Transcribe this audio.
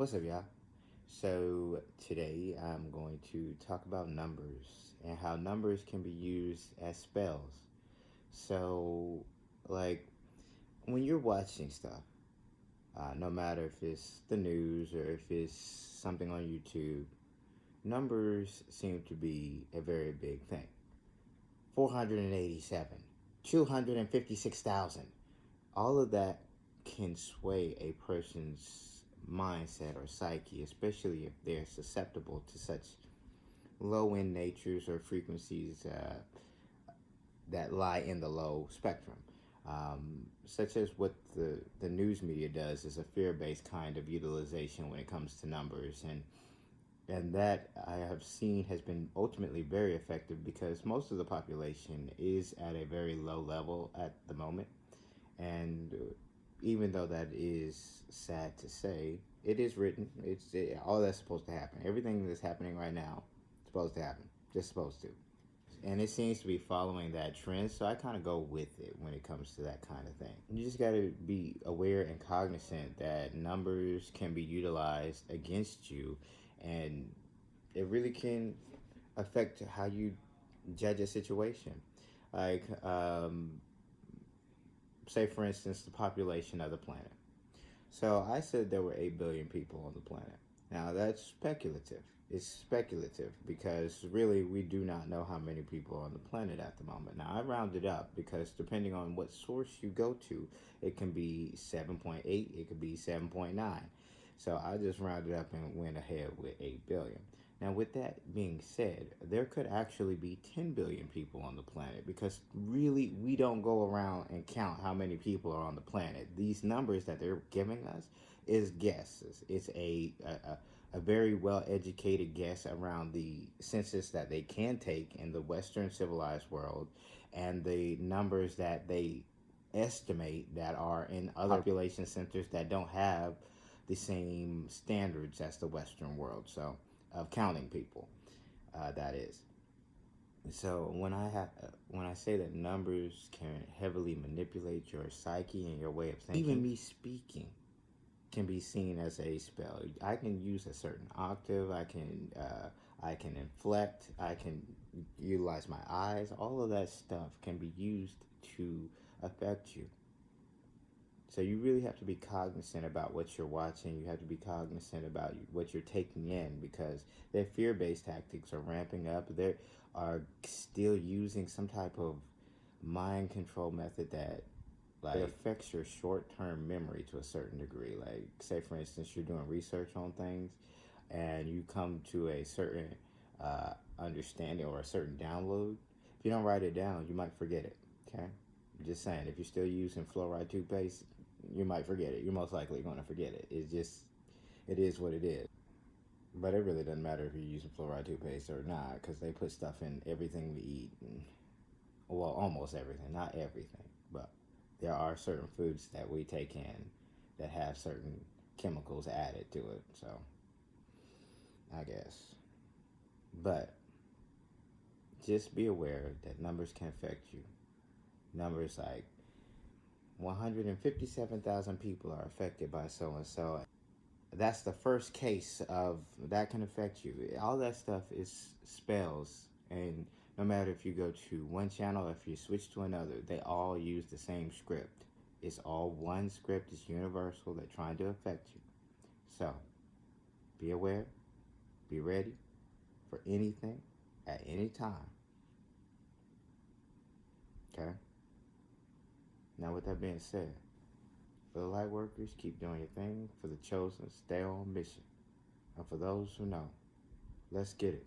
What's up, y'all? So, today I'm going to talk about numbers and how numbers can be used as spells. So, like, when you're watching stuff, no matter if it's the news or if it's something on YouTube, numbers seem to be a very big thing. 487, 256,000. All of that can sway a person's mindset or psyche, especially if they're susceptible to such low end natures or frequencies that lie in the low spectrum. Such as what the news media does is a fear based kind of utilization when it comes to numbers. And that I have seen has been ultimately very effective because most of the population is at a very low level at the moment. And even though that is sad to say, it is written. All that's supposed to happen. Everything that's happening right now is supposed to happen. Just supposed to. And it seems to be following that trend, so I kind of go with it when it comes to that kind of thing. You just got to be aware and cognizant that numbers can be utilized against you, and it really can affect how you judge a situation. Like, say for instance, the population of the planet. So I said there were 8 billion people on the planet. Now that's speculative. It's speculative because really we do not know how many people are on the planet at the moment. Now I rounded up because depending on what source you go to, it can be 7.8, it could be 7.9. So I just rounded up and went ahead with 8 billion. Now, with that being said, there could actually be 10 billion people on the planet because really we don't go around and count how many people are on the planet. These numbers that they're giving us is guesses. It's a very well educated guess around the census that they can take in the Western civilized world and the numbers that they estimate that are in other population centers that don't have the same standards as the Western world. So, of counting people, that is. So when I say that numbers can heavily manipulate your psyche and your way of thinking, even me speaking can be seen as a spell. I can use a certain octave. I can inflect. I can utilize my eyes. All of that stuff can be used to affect you. So you really have to be cognizant about what you're watching. You have to be cognizant about what you're taking in because their fear-based tactics are ramping up. They are still using some type of mind control method that it affects your short-term memory to a certain degree. Like, say for instance, you're doing research on things and you come to a certain understanding or a certain download. If you don't write it down, you might forget it. Okay? I'm just saying, if you're still using fluoride toothpaste, you might forget it. You're most likely going to forget it. It is what it is. But it really doesn't matter if you're using fluoride toothpaste or not because they put stuff in everything we eat. Well, almost everything. Not everything. But there are certain foods that we take in that have certain chemicals added to it. So, I guess. But just be aware that numbers can affect you. Numbers like 157,000 people are affected by so and so. That's the first case of that can affect you. All that stuff is spells, and no matter if you go to one channel or if you switch to another, they all use the same script. It's all one script. It's universal. They're trying to affect you. So be aware, be ready for anything at any time. Okay? Now, with that being said, for the light workers, keep doing your thing. For the chosen, stay on mission. And for those who know, let's get it.